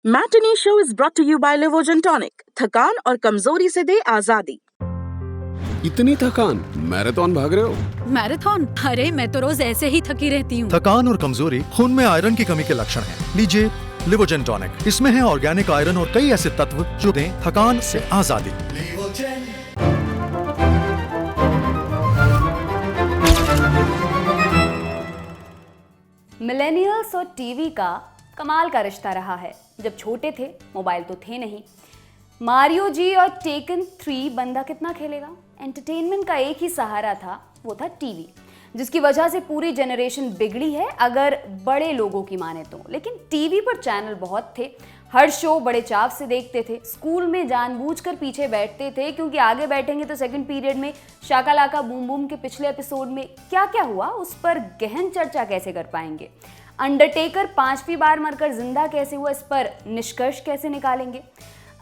Matinee show is brought to you by Livogen tonic. थकान और कमजोरी से दे आजादी। इतनी थकान, मैराथन भाग रहे हो? मैराथन? अरे मैं तो रोज ऐसे ही थकी रहती हूँ। थकान और कमजोरी खून में आयरन की कमी के लक्षण हैं। लीजिए लिवोजेन टॉनिक। इसमें है ऑर्गेनिक आयरन और कई ऐसे तत्व जो दें थकान से आजादी। मिलेनियल्स और टीवी का कमाल का रिश्ता रहा है। जब छोटे थे मोबाइल तो थे नहीं। मारियो जी और टेकन 3 बंदा कितना खेलेगा। एंटरटेनमेंट का एक ही सहारा था, वो था टीवी, जिसकी वजह से पूरी जनरेशन बिगड़ी है अगर बड़े लोगों की माने तो। लेकिन टीवी पर चैनल बहुत थे, हर शो बड़े चाव से देखते थे। स्कूल में जानबूझकर पीछे बैठते थे क्योंकि आगे बैठेंगे तो सेकंड पीरियड में शाका लाका बूम बूम के पिछले एपिसोड में क्या क्या हुआ उस पर गहन चर्चा कैसे कर पाएंगे। अंडरटेकर 5वीं बार मरकर जिंदा कैसे हुआ, इस पर निष्कर्ष कैसे निकालेंगे।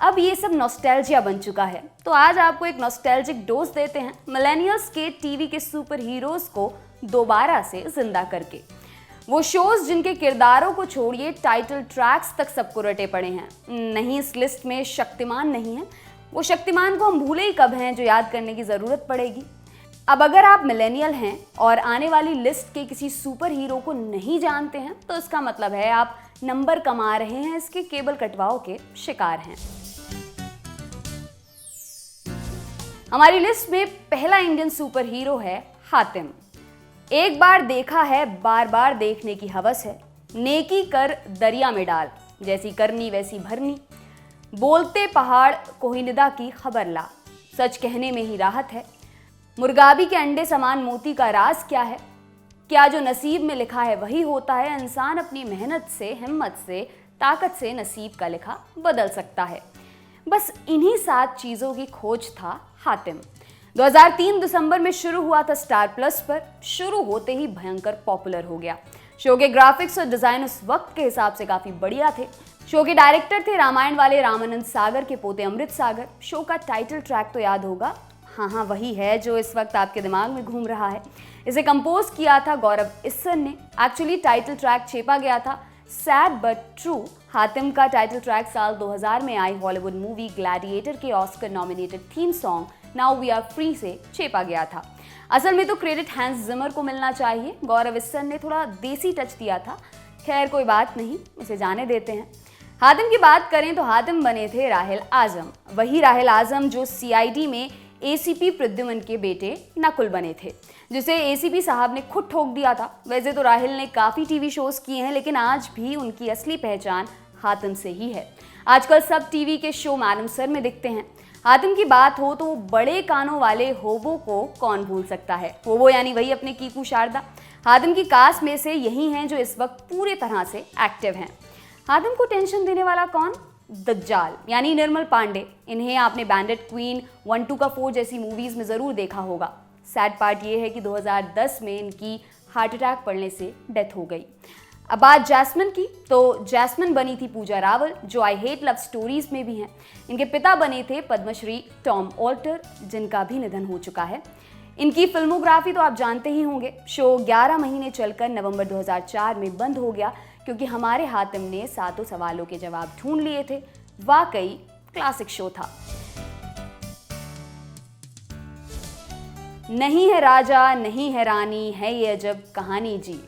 अब ये सब नॉस्टैल्जिया बन चुका है, तो आज आपको एक नॉस्टैल्जिक डोज देते हैं मिलेनियल्स के टीवी के सुपर हीरोज को दोबारा से जिंदा करके। वो शोज जिनके किरदारों को छोड़िए टाइटल ट्रैक्स तक सबको रटे पड़े हैं। नहीं, इस लिस्ट में शक्तिमान नहीं है। वो शक्तिमान को हम भूले ही कब हैं जो याद करने की ज़रूरत पड़ेगी। अब अगर आप मिलेनियल हैं और आने वाली लिस्ट के किसी सुपर हीरो को नहीं जानते हैं तो इसका मतलब है आप नंबर कमा रहे हैं, इसके केबल कटवाओं के शिकार हैं। हमारी लिस्ट में पहला इंडियन सुपर हीरो है हातिम। एक बार देखा है बार बार देखने की हवस है। नेकी कर दरिया में डाल, जैसी करनी वैसी भरनी। बोलते पहाड़ कोहिनूर की खबर ला, सच कहने में ही राहत है। मुर्गाबी के अंडे समान मोती का राज क्या है। क्या जो नसीब में लिखा है वही होता है। इंसान अपनी मेहनत से, हिम्मत से, ताकत से नसीब का लिखा बदल सकता है। बस इन्हीं 7 चीज़ों की खोज था हातिम। 2003 दिसंबर में शुरू हुआ था स्टार प्लस पर। शुरू होते ही भयंकर पॉपुलर हो गया। शो के ग्राफिक्स और डिजाइन उस वक्त के हिसाब से काफी बढ़िया थे। शो के डायरेक्टर थे रामायण वाले रामानंद सागर के पोते अमृत सागर। शो का टाइटल ट्रैक तो याद होगा, हाँ वही है जो इस वक्त आपके दिमाग में घूम रहा है। इसे कंपोज किया था गौरव इस्सर ने। एक्चुअली टाइटल ट्रैक छेपा गया था सैड बट ट्रू। हातिम का टाइटल ट्रैक साल 2000 में आई हॉलीवुड मूवी ग्लैडिएटर के Oscar nominated theme song now we are free से छेपा गया था। असल में तो क्रेडिट हैंस जिमर को मिलना चाहिए, गौरव इस्सर ने थोड़ा देसी टच दिया था। खैर कोई बात नहीं, इसे जाने देते हैं। हातिम की बात करें तो हातिम बने थे राहिल आजम, वही राहिल आजम जो सीआईडी में एसीपी प्रद्युमन के बेटे नकुल बने थे, जिसे एसीपी साहब ने खुद ठोक दिया था। वैसे तो राहिल ने काफ़ी टीवी शोज किए हैं, लेकिन आज भी उनकी असली पहचान हातिम से ही है। आजकल सब टीवी के शो मैडम सर में दिखते हैं। हातिम की बात हो तो बड़े कानों वाले होबो को कौन भूल सकता है। होबो यानी वही अपने कीकू शारदा। हातिम की कास्ट में से यही हैं जो इस वक्त पूरी तरह से एक्टिव हैं। हातिम को टेंशन देने वाला कौन? दज्जाल यानी निर्मल पांडे। इन्हें आपने बैंडेड क्वीन, 1, 2 का 4 जैसी मूवीज में जरूर देखा होगा। सैड पार्ट ये है कि 2010 में इनकी हार्ट अटैक पड़ने से डेथ हो गई। अब बात जैस्मिन की, तो जैस्मिन बनी थी पूजा रावल, जो आई हेट लव स्टोरीज में भी हैं। इनके पिता बने थे पद्मश्री टॉम ऑल्टर, जिनका भी निधन हो चुका है। इनकी फिल्मोग्राफी तो आप जानते ही होंगे। शो 11 महीने चलकर नवंबर 2004 में बंद हो गया क्योंकि हमारे हातिम ने 7 सवालों के जवाब ढूंढ लिए थे। वाकई क्लासिक शो था। नहीं है राजा नहीं है रानी, है ये अजब कहानी जी।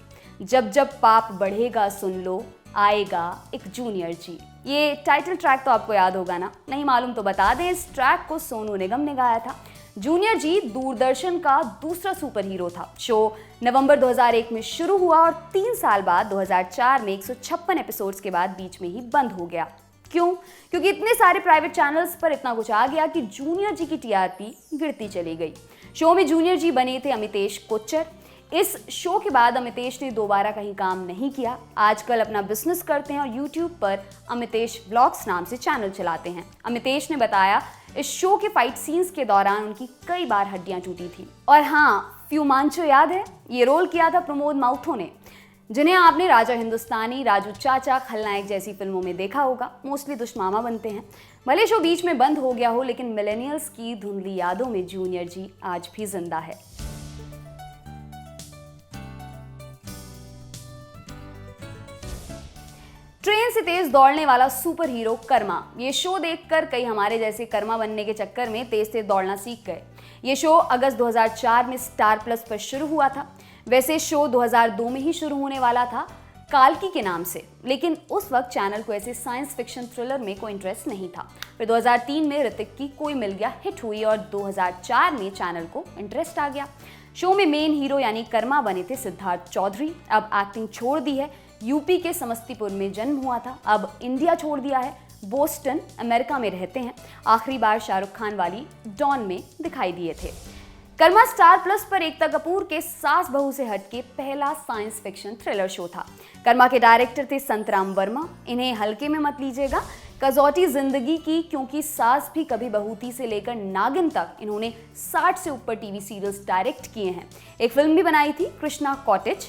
जब जब पाप बढ़ेगा सुन लो, आएगा एक जूनियर जी। ये टाइटल ट्रैक तो आपको याद होगा ना? नहीं मालूम तो बता दें, इस ट्रैक को सोनू निगम ने गाया था। जूनियर जी दूरदर्शन का दूसरा सुपर हीरो था। शो नवंबर 2001 में शुरू हुआ और 3 साल बाद 2004 में 156 एपिसोड्स के बाद बीच में ही बंद हो गया। क्यों? क्योंकि इतने सारे प्राइवेट चैनल्स पर इतना कुछ आ गया कि जूनियर जी की टीआरपी गिरती चली गई। शो में जूनियर जी बने थे अमितेश कोच्चर। इस शो के बाद अमितेश ने दोबारा कहीं काम नहीं किया। आजकल अपना बिजनेस करते हैं और यूट्यूब पर अमितेश व्लॉग्स नाम से चैनल चलाते हैं। अमितेश ने बताया इस शो के फाइट सीन्स के दौरान उनकी कई बार हड्डियां टूटी थी। और हाँ, फ्यू मांचो याद है? ये रोल किया था प्रमोद माउथो ने, जिन्हें आपने राजा हिंदुस्तानी, राजू चाचा, खलनायक जैसी फिल्मों में देखा होगा। मोस्टली दुश्मामा बनते हैं। भले शो बीच में बंद हो गया हो, लेकिन मिलेनियल्स की धुंधली यादों में जूनियर जी आज भी जिंदा है। ट्रेन से तेज दौड़ने वाला सुपर हीरो कर्मा। ये शो देखकर कई हमारे जैसे कर्मा बनने के चक्कर में तेज तेज दौड़ना सीख गए। ये शो अगस्त 2004 में स्टार प्लस पर शुरू हुआ था। वैसे शो 2002 में ही शुरू होने वाला था काल्की के नाम से, लेकिन उस वक्त चैनल को ऐसे साइंस फिक्शन थ्रिलर में कोई इंटरेस्ट नहीं था। फिर 2003 में ऋतिक की कोई मिल गया हिट हुई और 2004 में चैनल को इंटरेस्ट आ गया। शो में मेन हीरो यानी कर्मा बने थे सिद्धार्थ चौधरी। अब एक्टिंग छोड़ दी है, यूपी के समस्तीपुर में जन्म हुआ था, अब इंडिया छोड़ दिया है, बोस्टन अमेरिका में रहते हैं। आखिरी बार शाहरुख खान वाली डॉन में दिखाई दिए थे। कर्मा स्टार प्लस पर एकता कपूर के सास बहू से हटके पहला साइंस फिक्शन थ्रिलर शो था। कर्मा के डायरेक्टर थे संतराम वर्मा। इन्हें हल्के में मत लीजिएगा, कसौटी जिंदगी की, क्योंकि सास भी कभी बहू थी से लेकर नागिन तक इन्होंने 60 से ऊपर टीवी सीरियल्स डायरेक्ट किए हैं। एक फिल्म भी बनाई थी कृष्णा कॉटेज।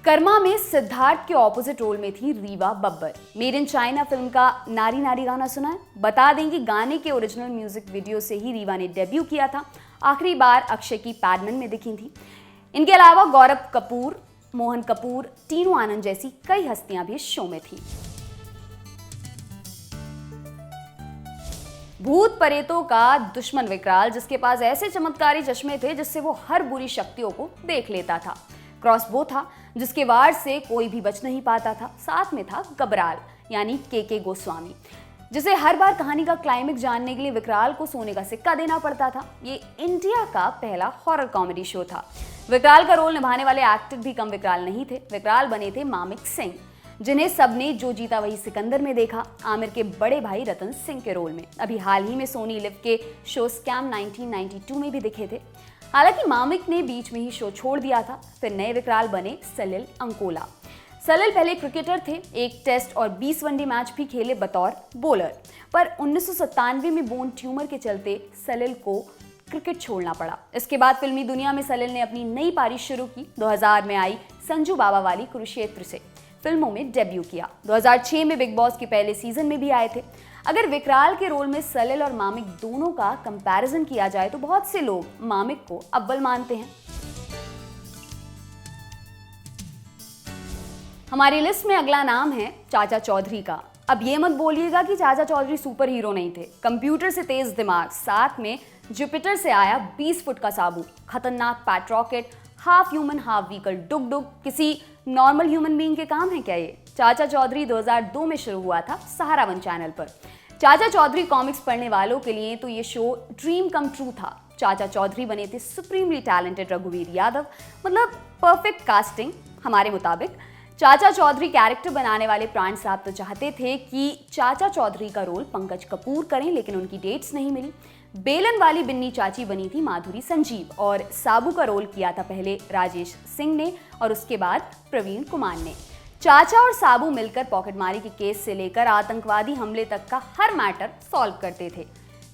कर्मा में सिद्धार्थ के ऑपोजिट रोल में थी Rewa Babbar. Made in China film का नारी नारी गाना सुना है? बता दें कि गाने के ओरिजिनल म्यूजिक वीडियो से ही रीवा ने डेब्यू किया था। आखिरी बार अक्षय की पैडमैन में दिखी थी। इनके अलावा गौरव कपूर, मोहन कपूर, टीनू आनंद जैसी कई हस्तियां भी इस शो में थी। भूत प्रेतों का दुश्मन विकराल, जिसके पास ऐसे चमत्कारी चश्मे थे जिससे वो हर बुरी शक्तियों को देख लेता था। क्रॉसबो था जिसके वार से कोई भी बच नहीं पाता था। साथ में था गबराल यानी के गोस्वामी, जिसे हर बार कहानी का क्लाइमेक्स जानने के लिए विकराल को सोने का सिक्का देना पड़ता था। ये इंडिया का पहला हॉरर कॉमेडी शो था। विकराल का रोल निभाने वाले एक्टर भी कम विकराल नहीं थे। विकराल बने थे मामिक सिंह, जिन्हें सबने जो जीता वही सिकंदर में देखा, आमिर के बड़े भाई रतन सिंह के रोल में। अभी हाल ही में सोनी लिव के शो स्कैम 1992 में भी दिखे थे। हालांकि मामिक ने बीच में ही शो छोड़ दिया था। फिर नए विकराल बने सलिल अंकोला। सलिल पहले क्रिकेटर थे, एक टेस्ट और 20 वनडे मैच भी खेले बतौर बॉलर, पर 1997 में बोन ट्यूमर के चलते सलिल को क्रिकेट छोड़ना पड़ा। इसके बाद फिल्मी दुनिया में सलिल ने अपनी नई पारी शुरू की। 2000 में आई संजू बाबा वाली कुरुक्षेत्र से फिल्मों में डेब्यू किया। 2006 में बिग बॉस के पहले सीजन में भी आए थे। अगर विकराल के रोल में सलिल और मामिक दोनों का कंपैरिजन किया जाए तो बहुत से लोग मामिक को अव्वल मानते हैं। हमारी लिस्ट में अगला नाम है चाचा चौधरी का। अब ये मत बोलिएगा कि चाचा चौधरी सुपर हीरो नहीं थे। कंप्यूटर से तेज दिमाग, साथ में जुपिटर से आया 20 फुट का साबू, खतरनाक pet rocket, half human half vehicle डुग डुग, किसी नॉर्मल ह्यूमन बीइंग के काम है क्या ये? चाचा चौधरी 2002 में शुरू हुआ था सहारा वन चैनल पर। चाचा चौधरी कॉमिक्स पढ़ने वालों के लिए तो ये शो ड्रीम कम ट्रू था। चाचा चौधरी बने थे सुप्रीमली टैलेंटेड रघुवीर यादव, मतलब परफेक्ट कास्टिंग हमारे मुताबिक। चाचा चौधरी कैरेक्टर बनाने वाले प्राण साहब तो चाहते थे कि चाचा चौधरी का रोल पंकज कपूर करें, लेकिन उनकी डेट्स नहीं मिली। बेलन वाली बिन्नी चाची बनी थी माधुरी संजीव और साबू का रोल किया था पहले राजेश सिंह ने और उसके बाद प्रवीण कुमार ने। चाचा और साबू मिलकर पॉकेटमारी के केस से लेकर आतंकवादी हमले तक का हर मैटर सॉल्व करते थे।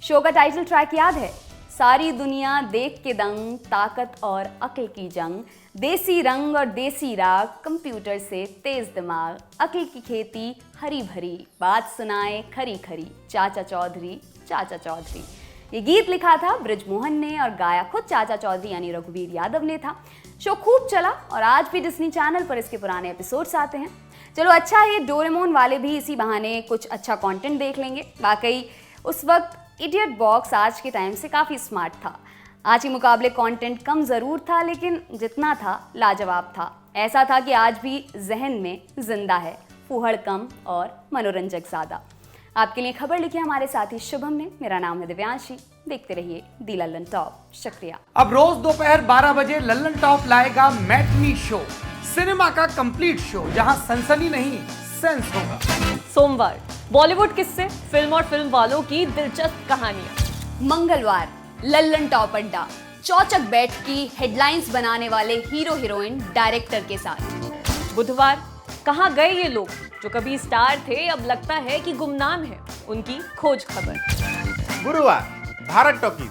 शो का टाइटल ट्रैक याद है? सारी दुनिया देख के दंग, ताकत और अक्ल की जंग, देसी रंग और देसी राग, कंप्यूटर से तेज दिमाग, अक्ल की खेती हरी भरी, बात सुनाए खरी खरी, चाचा चौधरी चाचा चौधरी। ये गीत लिखा था ब्रिजमोहन ने और गाया खुद चाचा चौधरी यानी रघुवीर यादव ने था। शो खूब चला और आज भी डिज्नी चैनल पर इसके पुराने एपिसोड्स आते हैं। चलो अच्छा है, डोरेमोन वाले भी इसी बहाने कुछ अच्छा कंटेंट देख लेंगे। वाकई उस वक्त इडियट बॉक्स आज के टाइम से काफ़ी स्मार्ट था। आज के मुकाबले कंटेंट कम ज़रूर था, लेकिन जितना था लाजवाब था। ऐसा था कि आज भी जहन में जिंदा है, फूहड़ कम और मनोरंजक ज़्यादा। आपके लिए खबर लिखी हमारे साथी शुभम ने। मेरा नाम है दिव्यांशी। देखते रहिए दी लल्लन टॉप। शुक्रिया। अब रोज दोपहर 12 बजे लल्लन टॉप लाएगा मैटनी शो, सिनेमा का कंप्लीट शो जहां सनसनी नहीं सेंस होगा। सोमवार बॉलीवुड किस्से, फिल्म और फिल्म वालों की दिलचस्प कहानियां। मंगलवार लल्लन टॉप अड्डा, चौचक बैठकी हेडलाइंस बनाने वाले हीरो हीरोइन डायरेक्टर के साथ। बुधवार कहां गए ये लोग जो कभी स्टार थे अब लगता है कि गुमनाम है, उनकी खोज खबर। गुरुवार Bharat talkies,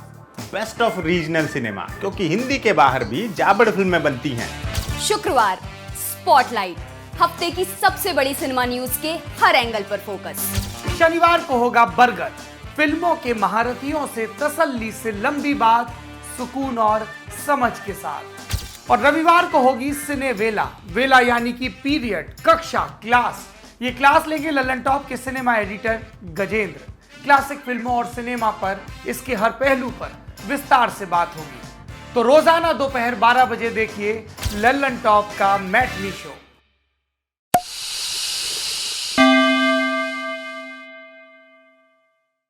best of regional cinema, क्योंकि हिंदी के बाहर भी जाबड़ फिल्में बनती हैं। शुक्रवार स्पॉटलाइट, हफ्ते की सबसे बड़ी सिनेमा न्यूज के हर एंगल पर फोकस। शनिवार को होगा बरगद, फिल्मों के महारथियों से तसल्ली से लंबी बात, सुकून और समझ के साथ। और रविवार को होगी सिने वेला, वेला यानी कि पीरियड, कक्षा, क्लास ये क्लास लेंगे लल्लन टॉप के सिनेमा एडिटर गजेंद्र। क्लासिक फिल्मों और सिनेमा पर इसके हर पहलू पर विस्तार से बात होगी। तो रोजाना दोपहर 12 बजे देखिए लल्लन टॉप का मैटनी शो।